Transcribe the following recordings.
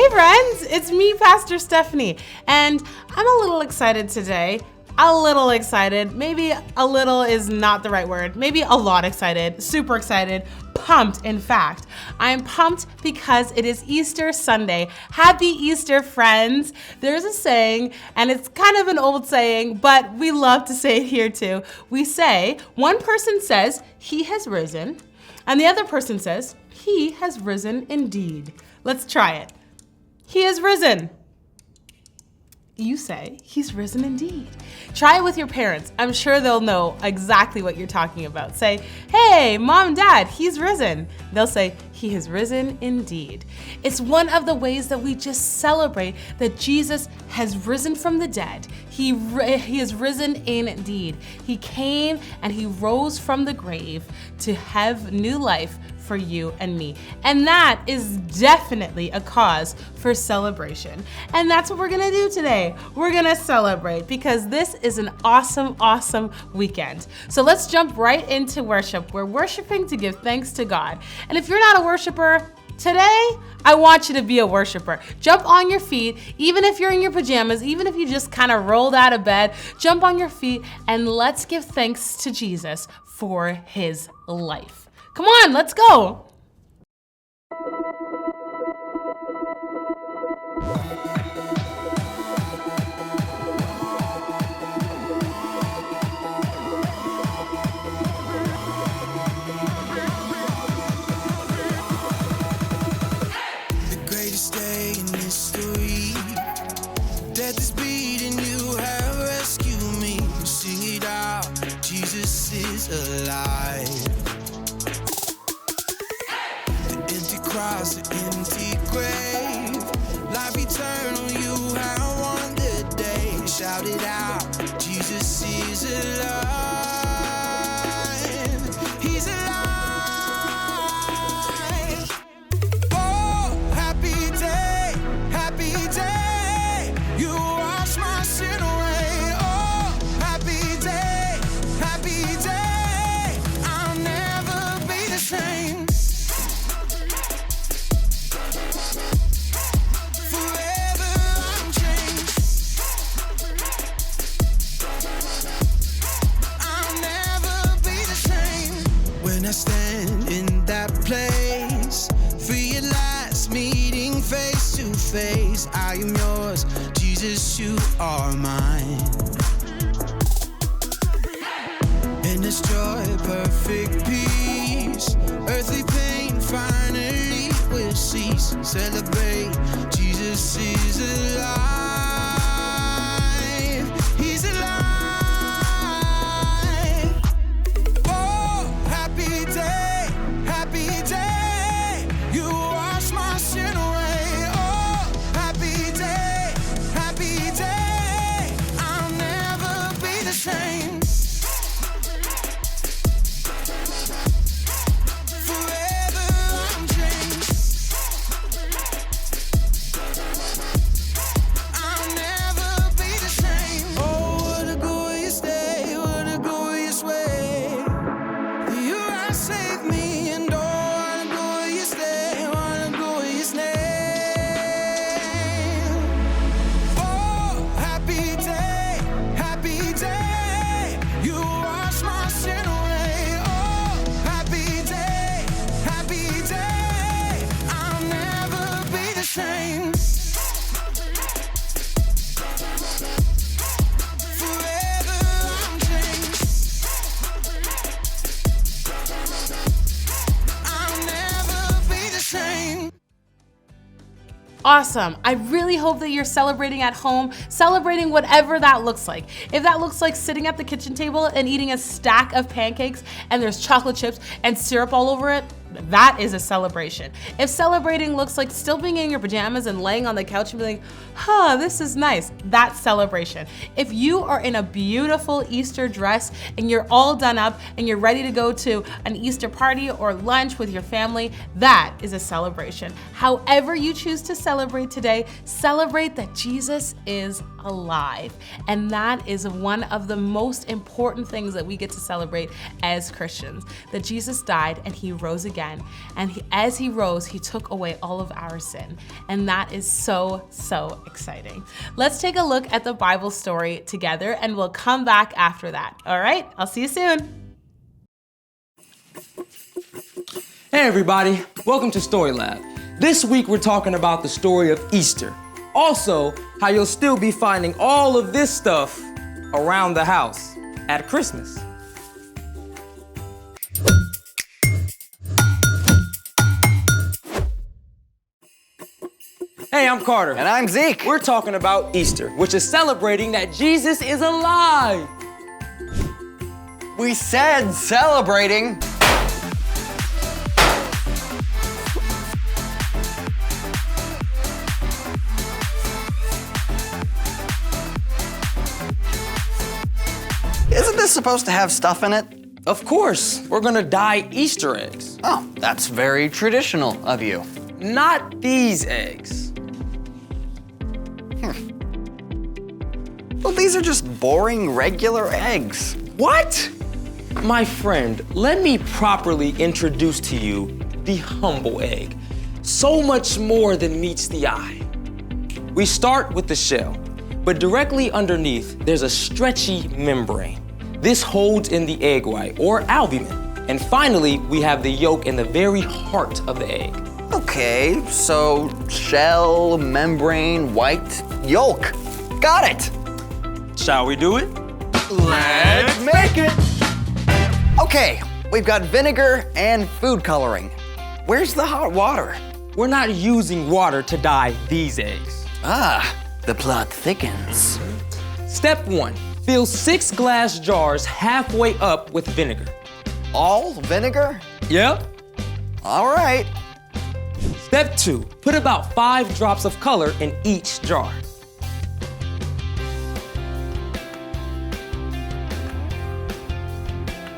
Hey friends, it's me, Pastor Stephanie, and I'm a little excited today. A little excited. Maybe a little is not the right word. Maybe a lot excited, super excited, pumped in fact. I'm pumped because it is Easter Sunday. Happy Easter, friends. There's a saying, and it's kind of an old saying, but we love to say it here too. We say, one person says, he has risen, and the other person says, he has risen indeed. Let's try it. He has risen. You say, he's risen indeed. Try it with your parents. I'm sure they'll know exactly what you're talking about. Say, hey, mom, dad, he's risen. They'll say, he has risen indeed. It's one of the ways that we just celebrate that Jesus has risen from the dead. He has risen indeed. He came and he rose from the grave to have new life for you and me. And that is definitely a cause for celebration. And that's what we're gonna do today. We're gonna celebrate because this is an awesome, awesome weekend. So let's jump right into worship. We're worshiping to give thanks to God. And if you're not a worshiper, today, I want you to be a worshiper. Jump on your feet, even if you're in your pajamas, even if you just kind of rolled out of bed, jump on your feet and let's give thanks to Jesus for his life. Come on, let's go. The greatest day in history. Death is beating, you have rescued me. Sing it out, Jesus is alive. Cross the empty grave, life eternal, you have won the day. Shout it out, Jesus is alive. He's alive. Oh, happy day, you wash my sin away. Oh, happy day, I'll never be the same. I stand in that place, free at last, meeting face to face. I am yours, Jesus, you are mine. In this joy, perfect peace, earthly pain finally will cease. Celebrate, Jesus is alive. He's alive. Awesome. I really hope that you're celebrating at home, celebrating whatever that looks like. If that looks like sitting at the kitchen table and eating a stack of pancakes and there's chocolate chips and syrup all over it, that is a celebration. If celebrating looks like still being in your pajamas and laying on the couch and being like, this is nice, that's celebration. If you are in a beautiful Easter dress and you're all done up and you're ready to go to an Easter party or lunch with your family, that is a celebration. However you choose to celebrate today, celebrate that Jesus is alive. And that is one of the most important things that we get to celebrate as Christians, that Jesus died and he rose again. And as he rose, he took away all of our sin. And that is so, so exciting. Let's take a look at the Bible story together and we'll come back after that. All right, I'll see you soon. Hey everybody, welcome to Story Lab. This week we're talking about the story of Easter. Also, how you'll still be finding all of this stuff around the house at Christmas. Hey, I'm Carter. And I'm Zeke. We're talking about Easter, which is celebrating that Jesus is alive. We said celebrating. Isn't this supposed to have stuff in it? Of course, we're gonna dye Easter eggs. Oh, that's very traditional of you. Not these eggs. Well, these are just boring, regular eggs. What? My friend, let me properly introduce to you the humble egg. So much more than meets the eye. We start with the shell, but directly underneath, there's a stretchy membrane. This holds in the egg white, or albumin. And finally, we have the yolk in the very heart of the egg. Okay, so shell, membrane, white, yolk. Got it. Shall we do it? Let's make it. Okay, we've got vinegar and food coloring. Where's the hot water? We're not using water to dye these eggs. Ah, the plot thickens. Step 1, fill 6 glass jars halfway up with vinegar. All vinegar? Yep. All right. Step 2, put about 5 drops of color in each jar.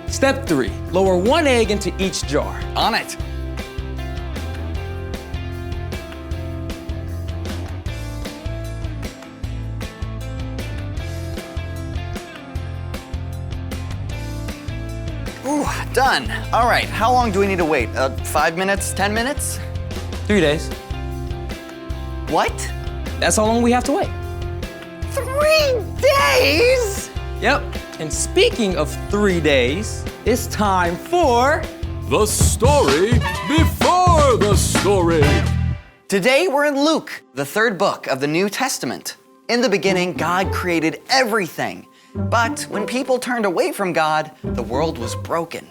Step 3, lower 1 egg into each jar. On it. Ooh, done. All right, how long do we need to wait? 5 minutes, 10 minutes? 3 days. What? That's how long we have to wait. 3 days? Yep. And speaking of 3 days, it's time for The story before the story. Today we're in Luke, the 3rd book of the New Testament. In the beginning, God created everything. But when people turned away from God, the world was broken.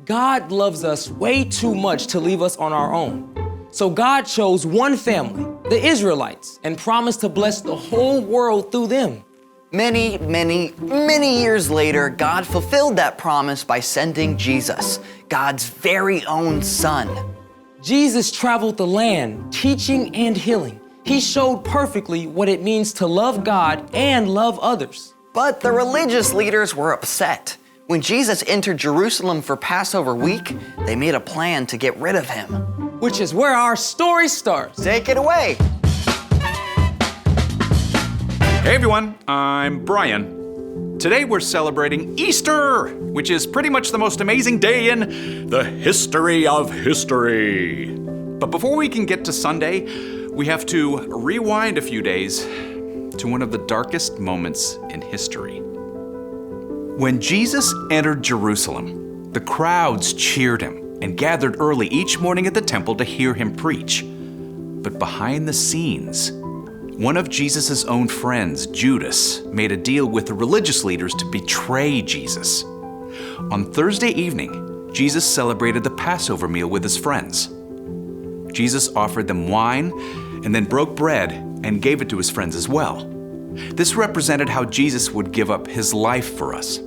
God loves us way too much to leave us on our own. So God chose one family, the Israelites, and promised to bless the whole world through them. Many, many, many years later, God fulfilled that promise by sending Jesus, God's very own son. Jesus traveled the land, teaching and healing. He showed perfectly what it means to love God and love others. But the religious leaders were upset. When Jesus entered Jerusalem for Passover week, they made a plan to get rid of him. Which is where our story starts. Take it away. Hey everyone, I'm Brian. Today we're celebrating Easter, which is pretty much the most amazing day in the history of history. But before we can get to Sunday, we have to rewind a few days to one of the darkest moments in history. When Jesus entered Jerusalem, the crowds cheered him and gathered early each morning at the temple to hear him preach. But behind the scenes, one of Jesus' own friends, Judas, made a deal with the religious leaders to betray Jesus. On Thursday evening, Jesus celebrated the Passover meal with his friends. Jesus offered them wine and then broke bread and gave it to his friends as well. This represented how Jesus would give up his life for us.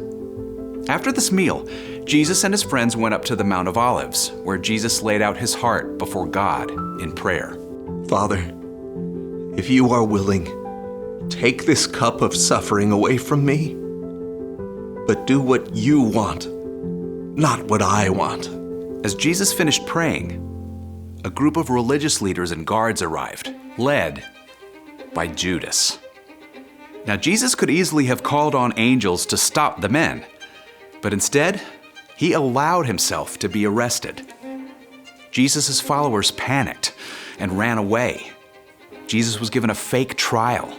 After this meal, Jesus and his friends went up to the Mount of Olives, where Jesus laid out his heart before God in prayer. Father, if you are willing, take this cup of suffering away from me, but do what you want, not what I want. As Jesus finished praying, a group of religious leaders and guards arrived, led by Judas. Now, Jesus could easily have called on angels to stop the men, but instead, he allowed himself to be arrested. Jesus' followers panicked and ran away. Jesus was given a fake trial.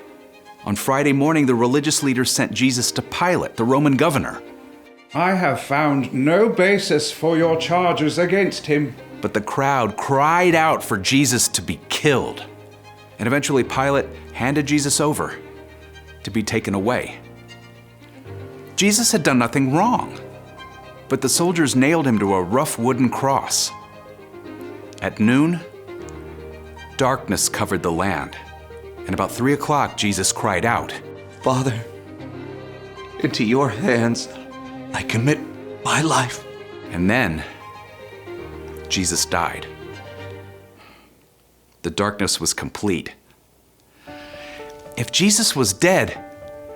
On Friday morning, the religious leaders sent Jesus to Pilate, the Roman governor. I have found no basis for your charges against him. But the crowd cried out for Jesus to be killed. And eventually Pilate handed Jesus over to be taken away. Jesus had done nothing wrong, but the soldiers nailed him to a rough wooden cross. At noon, darkness covered the land, and about 3 o'clock, Jesus cried out, Father, into your hands I commit my life. And then Jesus died. The darkness was complete. If Jesus was dead,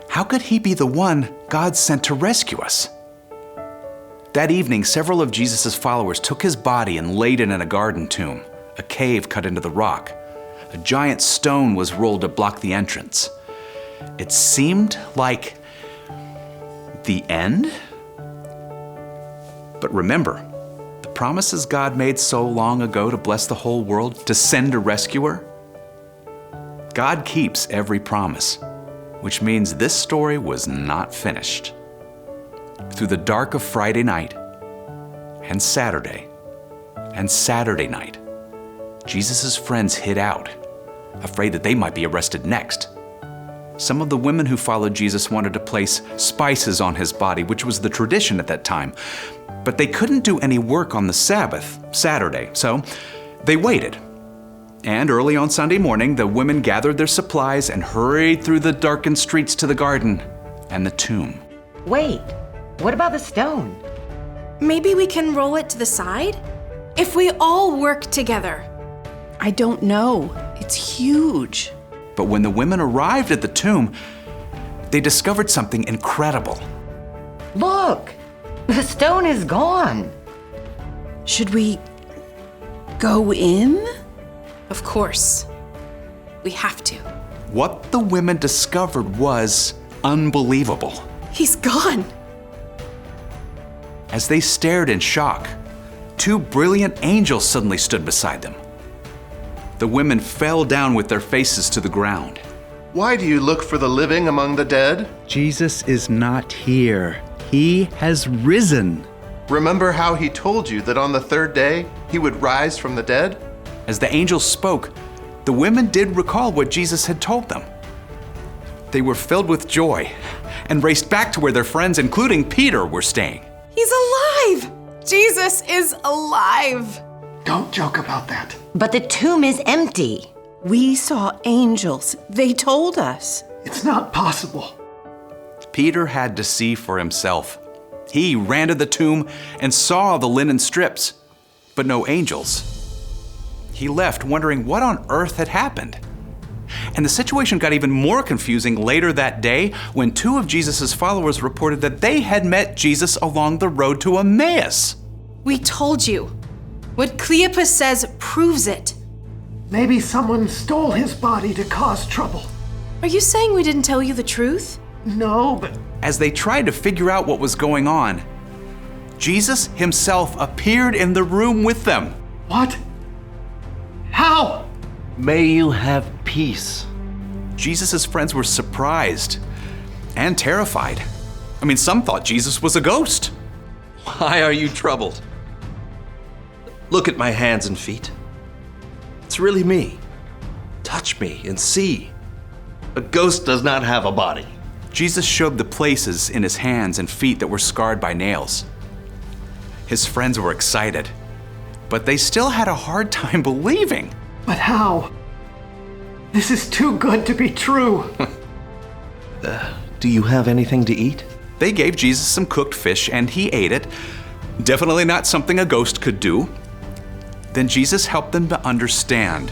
how could he be the one God sent to rescue us? That evening, several of Jesus' followers took his body and laid it in a garden tomb, a cave cut into the rock. A giant stone was rolled to block the entrance. It seemed like the end. But remember, the promises God made so long ago to bless the whole world, to send a rescuer? God keeps every promise, which means this story was not finished. Through the dark of Friday night and Saturday night, Jesus' friends hid out, afraid that they might be arrested next. Some of the women who followed Jesus wanted to place spices on his body, which was the tradition at that time. But they couldn't do any work on the Sabbath, Saturday, so they waited. And early on Sunday morning, the women gathered their supplies and hurried through the darkened streets to the garden and the tomb. Wait, what about the stone? Maybe we can roll it to the side? If we all work together. I don't know. It's huge. But when the women arrived at the tomb, they discovered something incredible. Look, the stone is gone. Should we go in? Of course. We have to. What the women discovered was unbelievable. He's gone. As they stared in shock, 2 brilliant angels suddenly stood beside them. The women fell down with their faces to the ground. Why do you look for the living among the dead? Jesus is not here. He has risen. Remember how he told you that on the 3rd day he would rise from the dead? As the angels spoke, the women did recall what Jesus had told them. They were filled with joy and raced back to where their friends, including Peter, were staying. He's alive! Jesus is alive! Don't joke about that. But the tomb is empty. We saw angels. They told us. It's not possible. Peter had to see for himself. He ran to the tomb and saw the linen strips, but no angels. He left wondering what on earth had happened. And the situation got even more confusing later that day when 2 of Jesus' followers reported that they had met Jesus along the road to Emmaus. We told you. What Cleopas says proves it. Maybe someone stole his body to cause trouble. Are you saying we didn't tell you the truth? No, but... As they tried to figure out what was going on, Jesus himself appeared in the room with them. What? How? May you have peace. Jesus' friends were surprised and terrified. I mean, some thought Jesus was a ghost. Why are you troubled? Look at my hands and feet. It's really me. Touch me and see. A ghost does not have a body. Jesus showed the places in his hands and feet that were scarred by nails. His friends were excited, but they still had a hard time believing. But how? This is too good to be true. Do you have anything to eat? They gave Jesus some cooked fish and he ate it. Definitely not something a ghost could do. Then Jesus helped them to understand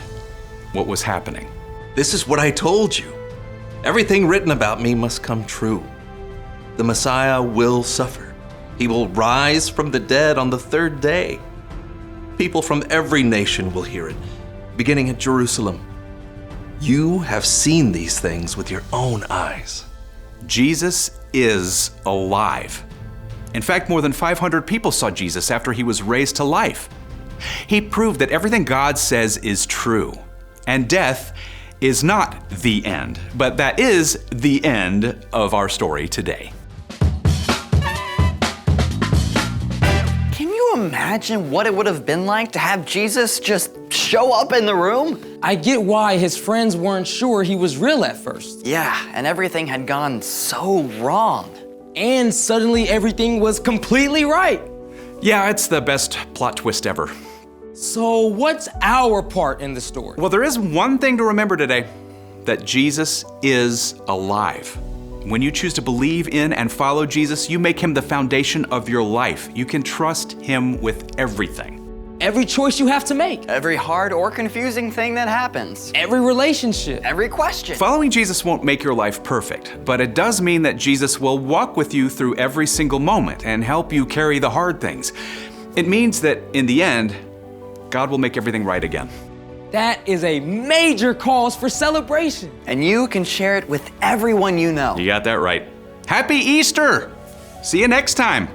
what was happening. This is what I told you. Everything written about me must come true. The Messiah will suffer. He will rise from the dead on the 3rd day. People from every nation will hear it, beginning at Jerusalem. You have seen these things with your own eyes. Jesus is alive. In fact, more than 500 people saw Jesus after he was raised to life. He proved that everything God says is true, and death is not the end, but that is the end of our story today. Can you imagine what it would have been like to have Jesus just show up in the room? I get why his friends weren't sure he was real at first. Yeah, and everything had gone so wrong. And suddenly everything was completely right. Yeah, it's the best plot twist ever. So what's our part in the story? Well, there is one thing to remember today, that Jesus is alive. When you choose to believe in and follow Jesus, you make him the foundation of your life. You can trust him with everything. Every choice you have to make. Every hard or confusing thing that happens. Every relationship. Every question. Following Jesus won't make your life perfect, but it does mean that Jesus will walk with you through every single moment and help you carry the hard things. It means that in the end, God will make everything right again. That is a major cause for celebration. And you can share it with everyone you know. You got that right. Happy Easter! See you next time.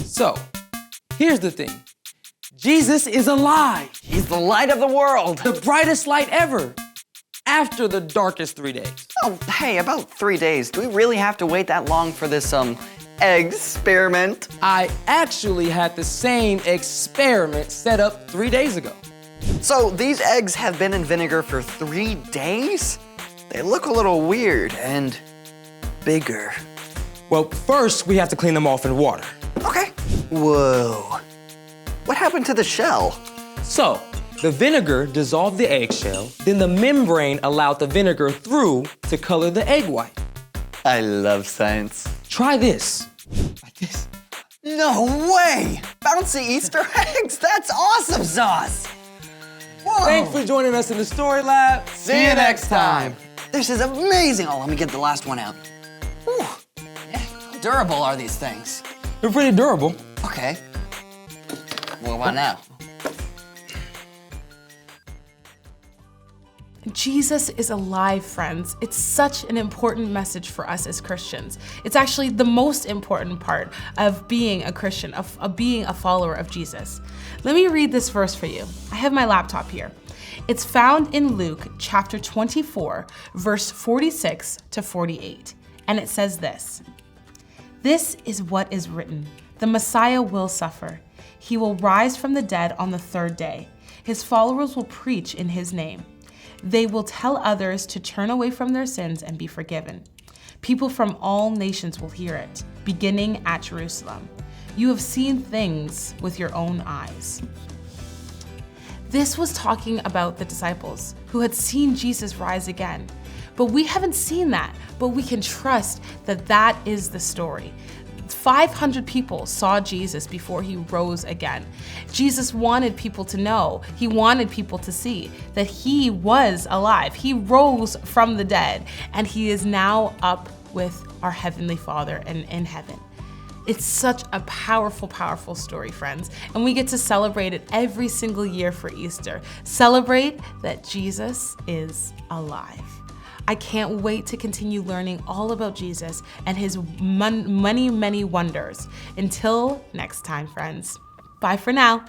So, here's the thing. Jesus is alive. He's the light of the world. The brightest light ever. After the darkest 3 days. Oh, hey, about 3 days. Do we really have to wait that long for this, experiment? I actually had the same experiment set up 3 days ago. So these eggs have been in vinegar for 3 days? They look a little weird and bigger. Well, first we have to clean them off in water. Okay. Whoa. What happened to the shell? So, the vinegar dissolved the eggshell, then the membrane allowed the vinegar through to color the egg white. I love science. Try this. Like this. No way! Bouncy Easter eggs? That's awesome sauce! Whoa. Thanks for joining us in the Story Lab. See you next time. This is amazing. Oh, let me get the last one out. Whew. Yeah, how durable are these things? They're pretty durable. Okay. What about now? Jesus is alive, friends. It's such an important message for us as Christians. It's actually the most important part of being a Christian, of being a follower of Jesus. Let me read this verse for you. I have my laptop here. It's found in Luke chapter 24, verse 46 to 48. And it says this: "This is what is written. The Messiah will suffer. He will rise from the dead on the third day. His followers will preach in his name. They will tell others to turn away from their sins and be forgiven. People from all nations will hear it, beginning at Jerusalem. You have seen things with your own eyes." This was talking about the disciples who had seen Jesus rise again. But we haven't seen that, but we can trust that that is the story. 500 people saw Jesus before he rose again. Jesus wanted people to know, he wanted people to see that he was alive. He rose from the dead, and he is now up with our Heavenly Father and in heaven. It's such a powerful, powerful story, friends, and we get to celebrate it every single year for Easter. Celebrate that Jesus is alive. I can't wait to continue learning all about Jesus and his many, many wonders. Until next time, friends. Bye for now.